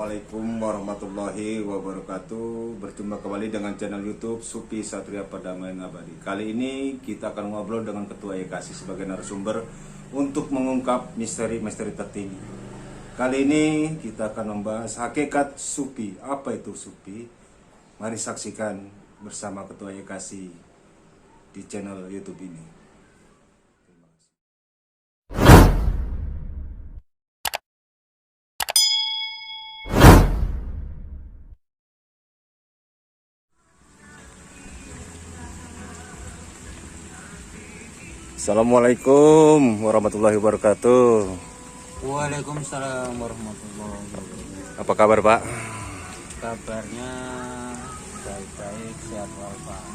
Assalamualaikum warahmatullahi wabarakatuh. Berjumpa kembali dengan channel YouTube Supi Satria Perdamaian Abadi. Kali ini kita akan ngobrol dengan Ketua YKASI sebagai narasumber untuk mengungkap misteri-misteri tertinggi. Kali ini kita akan membahas hakikat Supi. Apa itu Supi? Mari saksikan bersama Ketua YKASI di channel YouTube ini. Assalamualaikum warahmatullahi wabarakatuh. Waalaikumsalam warahmatullahi wabarakatuh. Apa kabar Pak? Kabarnya baik-baik, sehat walafiat.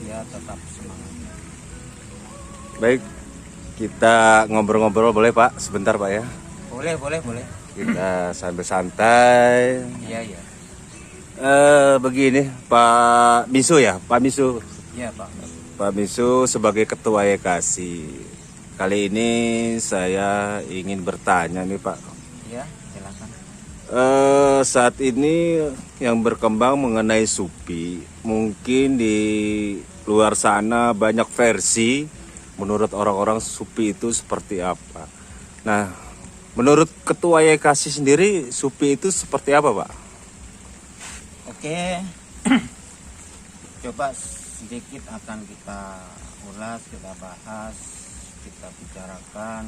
Ya, tetap semangat. Baik, kita ngobrol-ngobrol boleh Pak? Sebentar Pak ya. Boleh. Kita sambil santai. Iya. Begini Pak Misu ya, Pak Misu. Iya Pak. Pak Misu sebagai Ketua YKASI. Kali ini saya ingin bertanya nih Pak. Iya, silakan. Saat ini yang berkembang mengenai Supi, mungkin di luar sana banyak versi menurut orang-orang Supi itu seperti apa. Nah, menurut Ketua YKASI sendiri Supi itu seperti apa Pak? Oke. Coba sedikit akan kita ulas, kita bahas, kita bicarakan,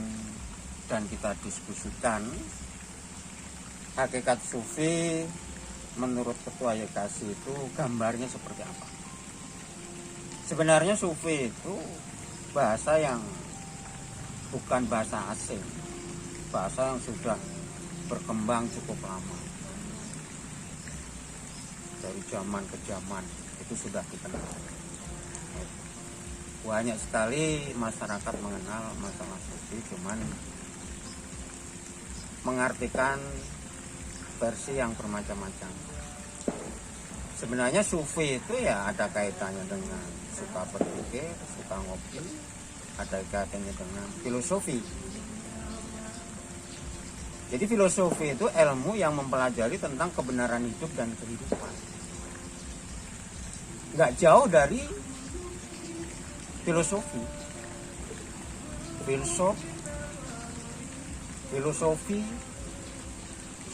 dan kita diskusikan hakikat Sufi menurut Ketua YKASI itu gambarnya seperti apa. Sebenarnya Sufi itu bahasa yang bukan bahasa asing, bahasa yang sudah berkembang cukup lama, dari zaman ke zaman itu sudah dikenal. Banyak sekali masyarakat mengenal masalah Sufi, cuman mengartikan versi yang bermacam-macam. Sebenarnya Sufi itu ya ada kaitannya dengan suka berpikir, suka ngopi, ada kaitannya dengan filosofi. Jadi filosofi itu ilmu yang mempelajari tentang kebenaran hidup dan kehidupan. Nggak jauh dari filosofi,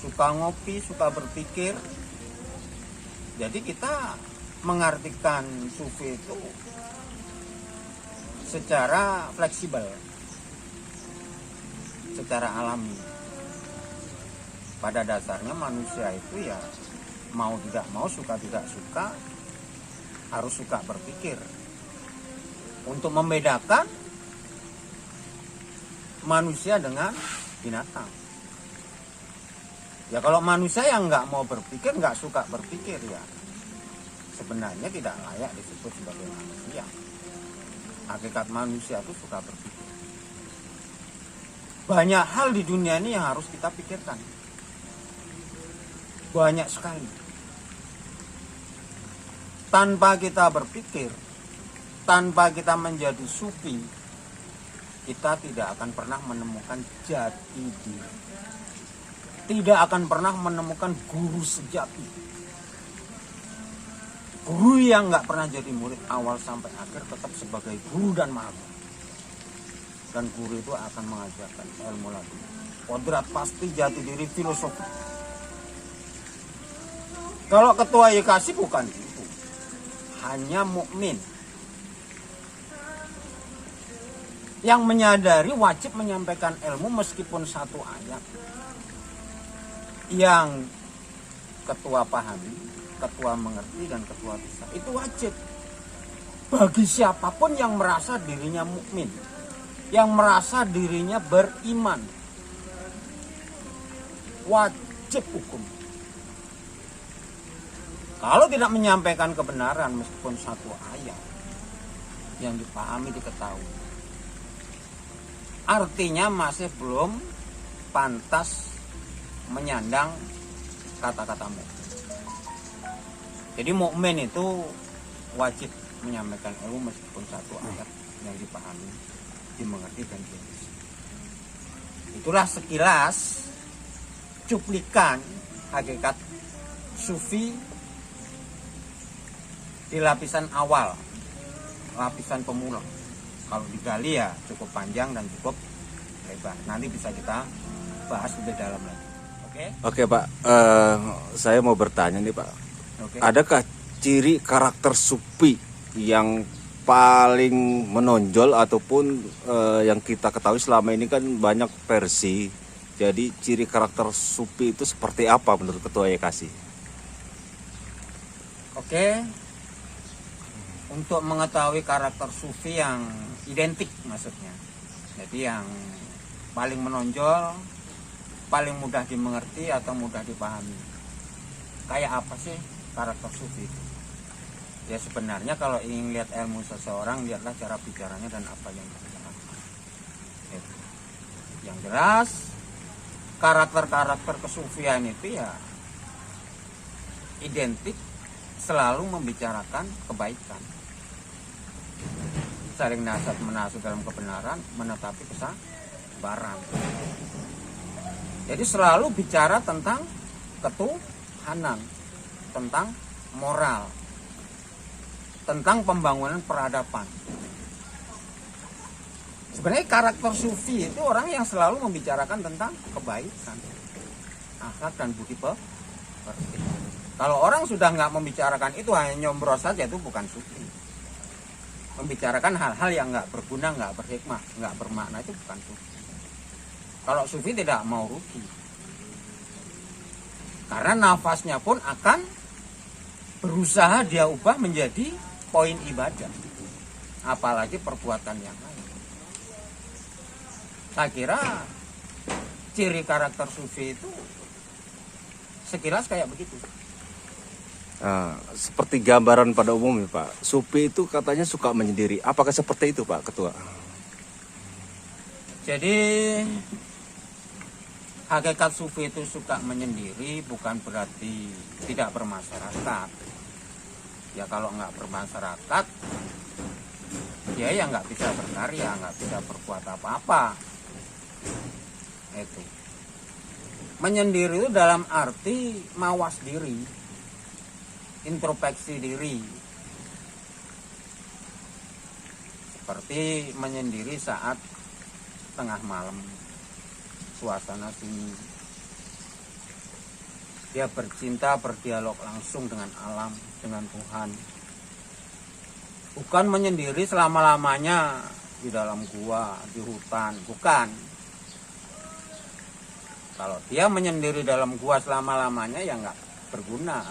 suka ngopi, suka berpikir. Jadi kita mengartikan Sufi itu secara fleksibel, secara alami. Pada dasarnya manusia itu ya mau tidak mau, suka tidak suka, harus suka berpikir. Untuk membedakan manusia dengan binatang. Ya kalau manusia yang nggak mau berpikir, nggak suka berpikir, ya sebenarnya tidak layak disebut sebagai manusia. Hakikat manusia itu suka berpikir. Banyak hal di dunia ini yang harus kita pikirkan. Banyak sekali. Tanpa kita berpikir, tanpa kita menjadi Sufi, kita tidak akan pernah menemukan jati diri. Tidak akan pernah menemukan guru sejati. Guru yang nggak pernah jadi murid awal sampai akhir tetap sebagai guru dan maha. Dan guru itu akan mengajarkan ilmu lagi. Kodrat pasti, jati diri, filosofi. Kalau Ketua YKASI bukan itu. Hanya mukmin yang menyadari wajib menyampaikan ilmu meskipun satu ayat yang ketua pahami, ketua mengerti, dan ketua bisa. Itu wajib bagi siapapun yang merasa dirinya mukmin, yang merasa dirinya beriman. Wajib hukum. Kalau tidak menyampaikan kebenaran meskipun satu ayat yang dipahami, diketahui, artinya masih belum pantas menyandang kata-kata mukmin. Jadi mukmin itu wajib menyampaikan ilmu meskipun satu ayat yang dipahami, dimengerti, dan dimengerti. Itulah sekilas cuplikan hakikat sufi di lapisan awal, lapisan pemula. Kalau digali ya cukup panjang dan cukup lebar. Nanti bisa kita bahas lebih dalam lagi. Oke Pak, saya mau bertanya nih Pak. Oke. Adakah ciri karakter sufi yang paling menonjol ataupun yang kita ketahui selama ini kan banyak versi. Jadi ciri karakter sufi itu seperti apa menurut Ketua YKASI? Oke. Untuk mengetahui karakter sufi yang identik maksudnya. Jadi yang paling menonjol, paling mudah dimengerti atau mudah dipahami. Kayak apa sih karakter sufi itu? Ya sebenarnya kalau ingin lihat ilmu seseorang, lihatlah cara bicaranya dan apa yang dibicarakan. Yang jelas karakter-karakter kesufian itu ya identik selalu membicarakan kebaikan, saling nasihat menasih dalam kebenaran, menetapi kesabaran. Jadi selalu bicara tentang ketuhanan, tentang moral, tentang pembangunan peradaban. Sebenarnya karakter sufi itu orang yang selalu membicarakan tentang kebaikan, akhlak dan budi pekerti. Kalau orang sudah nggak membicarakan itu, hanya nyombros saja, itu bukan sufi. Membicarakan hal-hal yang nggak berguna, nggak berhikmah, nggak bermakna, itu bukan sufi. Kalau sufi tidak mau rugi, karena nafasnya pun akan berusaha dia ubah menjadi poin ibadah, apalagi perbuatan yang lain. Saya kira ciri karakter sufi itu sekilas kayak begitu. Seperti gambaran pada umumnya Pak, sufi itu katanya suka menyendiri. Apakah seperti itu Pak Ketua? Jadi hakikat sufi itu suka menyendiri bukan berarti tidak bermasyarakat. Ya kalau nggak bermasyarakat, dia ya nggak bisa berkarya, nggak bisa berbuat apa-apa. Itu menyendiri itu dalam arti mawas diri, introspeksi diri, seperti menyendiri saat tengah malam, suasana sunyi. Dia bercinta, berdialog langsung dengan alam, dengan Tuhan. Bukan menyendiri selama-lamanya di dalam gua, di hutan, bukan. Kalau dia menyendiri dalam gua selama-lamanya ya nggak berguna.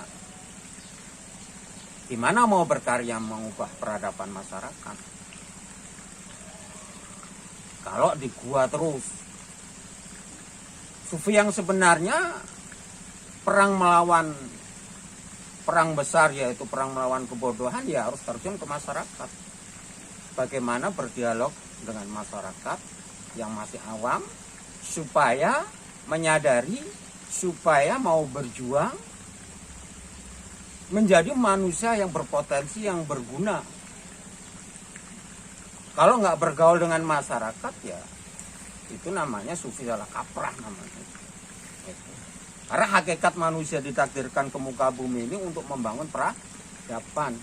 Gimana mau berkarya mengubah peradaban masyarakat? Kalau di gua terus. Sufi yang sebenarnya perang besar, yaitu perang melawan kebodohan, ya harus terjun ke masyarakat. Bagaimana berdialog dengan masyarakat yang masih awam supaya menyadari, supaya mau berjuang menjadi manusia yang berpotensi, yang berguna. Kalau nggak bergaul dengan masyarakat ya itu namanya sufi salah kaprah namanya. Karena hakikat manusia ditakdirkan ke muka bumi ini untuk membangun peradaban.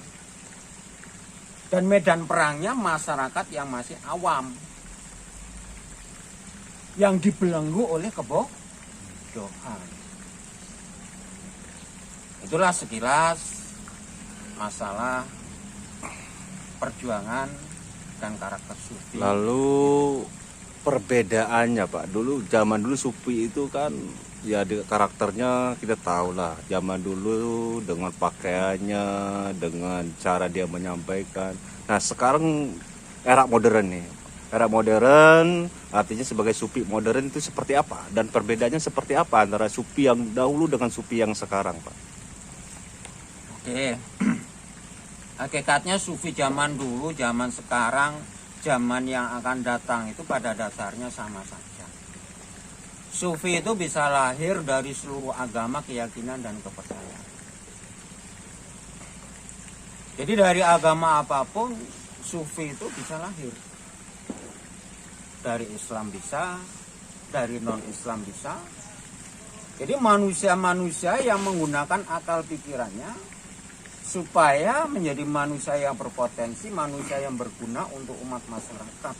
Dan medan perangnya masyarakat yang masih awam, yang dibelenggu oleh kebodohan. Itulah sekilas masalah perjuangan dan karakter sufi. Lalu perbedaannya Pak, zaman dulu sufi itu kan ya karakternya kita tahu lah, zaman dulu dengan pakaiannya, dengan cara dia menyampaikan. Nah sekarang era modern nih, era modern artinya sebagai sufi modern itu seperti apa, dan perbedaannya seperti apa antara sufi yang dahulu dengan sufi yang sekarang Pak? Oke, hakikatnya sufi zaman dulu, zaman sekarang, zaman yang akan datang itu pada dasarnya sama saja. Sufi itu bisa lahir dari seluruh agama, keyakinan, dan kepercayaan. Jadi dari agama apapun, sufi itu bisa lahir. Dari Islam bisa, dari non-Islam bisa, Jadi manusia-manusia yang menggunakan akal pikirannya supaya menjadi manusia yang berpotensi, manusia yang berguna untuk umat masyarakat.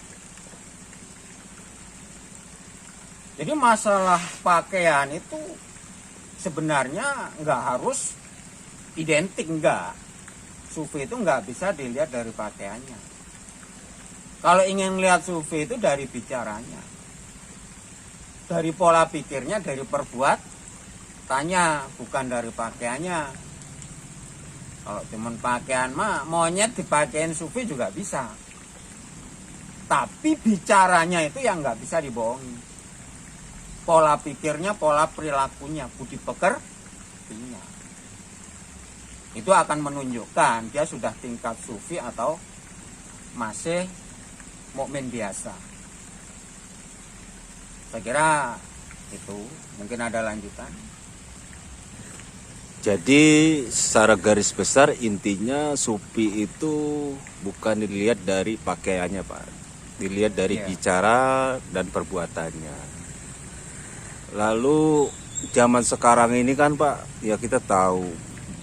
Jadi masalah pakaian itu sebenarnya nggak harus identik, enggak. Sufi itu nggak bisa dilihat dari pakaiannya. Kalau ingin lihat sufi itu dari bicaranya, dari pola pikirnya, dari perbuatannya, bukan dari pakaiannya. Kalau cuman pakaian mah monyet dipakein sufi juga bisa, tapi bicaranya itu yang nggak bisa dibohongi. Pola pikirnya, pola perilakunya, budi pekertinya, itu akan menunjukkan dia sudah tingkat sufi atau masih mukmin biasa. Saya kira itu, mungkin ada lanjutan. Jadi secara garis besar intinya sufi itu bukan dilihat dari pakaiannya Pak, dilihat dari bicara dan perbuatannya. Lalu zaman sekarang ini kan Pak, ya kita tahu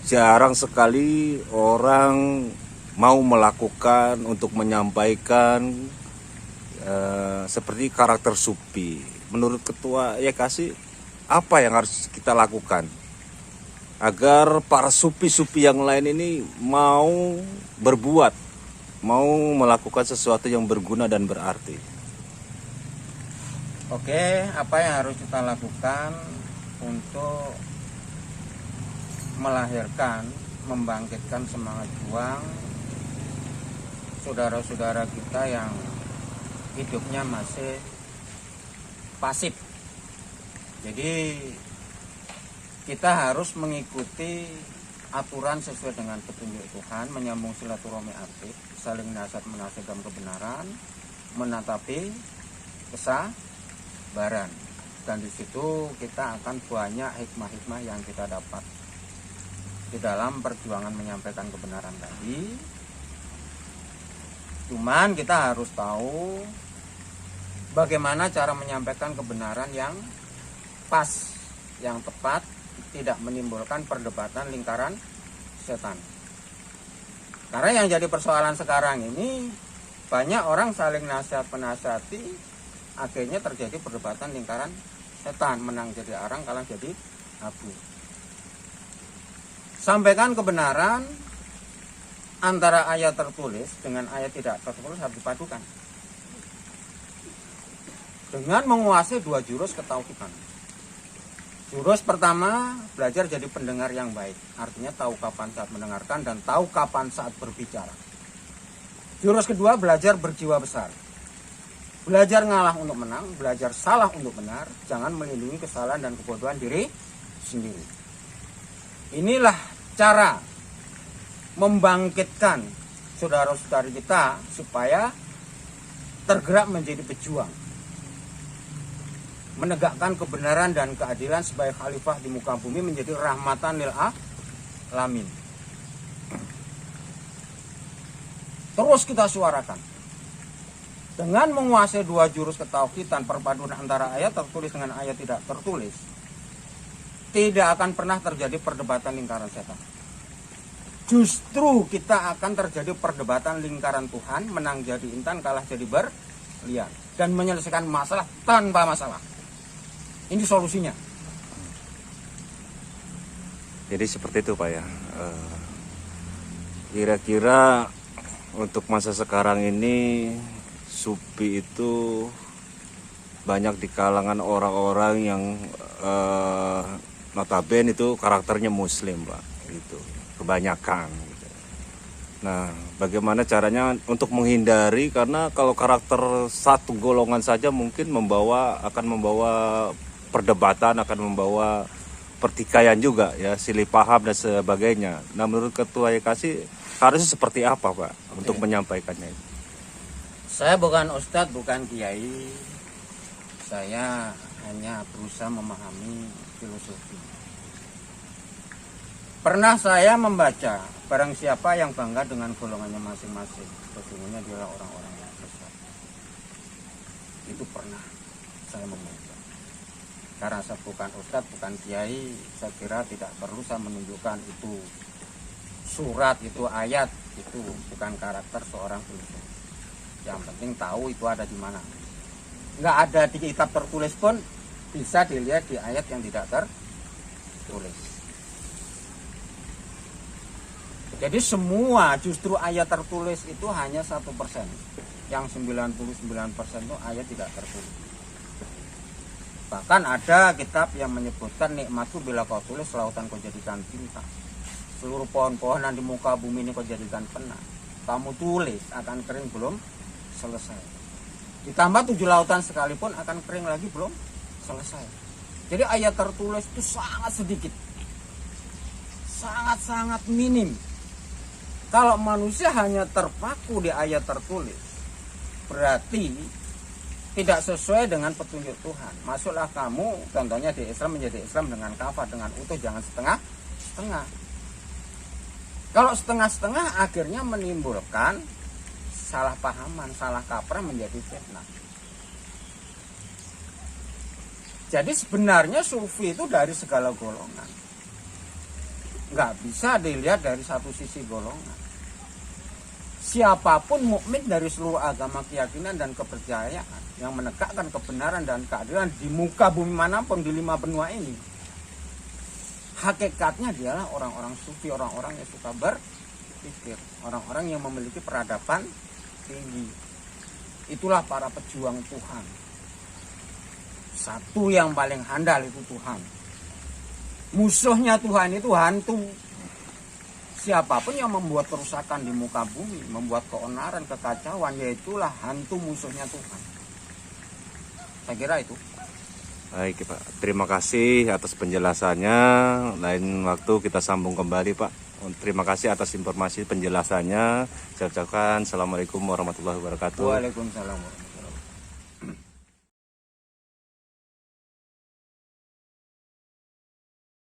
jarang sekali orang mau melakukan untuk menyampaikan seperti karakter sufi. Menurut Ketua YKASI, apa yang harus kita lakukan agar para sufi-sufi yang lain ini mau berbuat, mau melakukan sesuatu yang berguna dan berarti? Oke, apa yang harus kita lakukan untuk melahirkan, membangkitkan semangat juang saudara-saudara kita yang hidupnya masih pasif. Jadi kita harus mengikuti aturan sesuai dengan petunjuk Tuhan, menyambung silaturahmi aktif, saling nasihat menasihat dalam kebenaran, menatapi kesabaran. Dan di situ kita akan banyak hikmah-hikmah yang kita dapat di dalam perjuangan menyampaikan kebenaran tadi. Cuman kita harus tahu bagaimana cara menyampaikan kebenaran yang pas, yang tepat, tidak menimbulkan perdebatan lingkaran setan. Karena yang jadi persoalan sekarang ini, banyak orang saling nasihat menasihati, akhirnya terjadi perdebatan lingkaran setan, menang jadi arang, kalah jadi abu. Sampaikan kebenaran antara ayat tertulis dengan ayat tidak tertulis harus dipadukan dengan menguasai dua jurus ketauhidan. Jurus pertama, belajar jadi pendengar yang baik, artinya tahu kapan saat mendengarkan dan tahu kapan saat berbicara. Jurus kedua, belajar berjiwa besar, belajar ngalah untuk menang, belajar salah untuk benar, jangan melindungi kesalahan dan kebodohan diri sendiri. Inilah cara membangkitkan saudara-saudari kita supaya tergerak menjadi pejuang, menegakkan kebenaran dan keadilan sebagai khalifah di muka bumi, menjadi rahmatan lil alamin. Terus kita suarakan dengan menguasai dua jurus ketauhidan, perpaduan antara ayat tertulis dengan ayat tidak tertulis, tidak akan pernah terjadi perdebatan lingkaran setan. Justru kita akan terjadi perdebatan lingkaran Tuhan, menang jadi intan, kalah jadi berlian, dan menyelesaikan masalah tanpa masalah. Ini solusinya. Jadi seperti itu Pak ya. Kira-kira untuk masa sekarang ini sufi itu banyak di kalangan orang-orang yang notabene itu karakternya muslim Pak, itu kebanyakan gitu. Nah, bagaimana caranya untuk menghindari, karena kalau karakter satu golongan saja mungkin akan membawa perdebatan, akan membawa pertikaian juga ya, silih paham dan sebagainya. Nah, menurut Ketua YKASI harusnya seperti apa Pak untuk menyampaikannya itu? Saya bukan ustadz, bukan kiai. Saya hanya berusaha memahami filosofi. Pernah saya membaca, barang siapa yang bangga dengan golongannya masing-masing, sesungguhnya dia orang-orang yang sesat. Itu pernah saya membaca. Karena saya bukan ustadz, bukan kiai, saya kira tidak perlu saya menunjukkan itu surat, itu ayat, itu bukan karakter seorang filsuf. Yang penting tahu itu ada di mana. Nggak ada di kitab tertulis pun bisa dilihat di ayat yang tidak tertulis. Jadi semua justru ayat tertulis itu hanya 1%. Yang 99% itu ayat tidak tertulis. Bahkan ada kitab yang menyebutkan nikmatku bila kau tulis, lautan kau jadikan tinta. Seluruh pohon-pohonan di muka bumi ini kau jadikan pena. Kamu tulis akan kering belum selesai. Ditambah 7 lautan sekalipun akan kering lagi belum selesai. Jadi ayat tertulis itu sangat sedikit. Sangat-sangat minim. Kalau manusia hanya terpaku di ayat tertulis, berarti tidak sesuai dengan petunjuk Tuhan. Masuklah kamu, contohnya di Islam, menjadi Islam dengan kafah, dengan utuh, jangan setengah-setengah. Kalau setengah-setengah akhirnya menimbulkan salah pahaman, salah kaprah, menjadi fitnah. Jadi sebenarnya sufi itu dari segala golongan. Nggak bisa dilihat dari satu sisi golongan. Siapapun mukmin dari seluruh agama, keyakinan, dan kepercayaan yang menegakkan kebenaran dan keadilan di muka bumi manapun di 5 benua ini, hakikatnya dialah orang-orang sufi, orang-orang yang suka berpikir, orang-orang yang memiliki peradaban tinggi. Itulah para pejuang Tuhan. Satu yang paling handal itu Tuhan. Musuhnya Tuhan itu hantu. Siapapun yang membuat kerusakan di muka bumi, membuat keonaran, kekacauan, yaitulah hantu musuhnya Tuhan. Saya kira itu. Baik Pak, terima kasih atas penjelasannya. Lain waktu kita sambung kembali Pak. Terima kasih atas informasi penjelasannya. Saya ucapkan Assalamualaikum warahmatullahi wabarakatuh. Waalaikumsalam.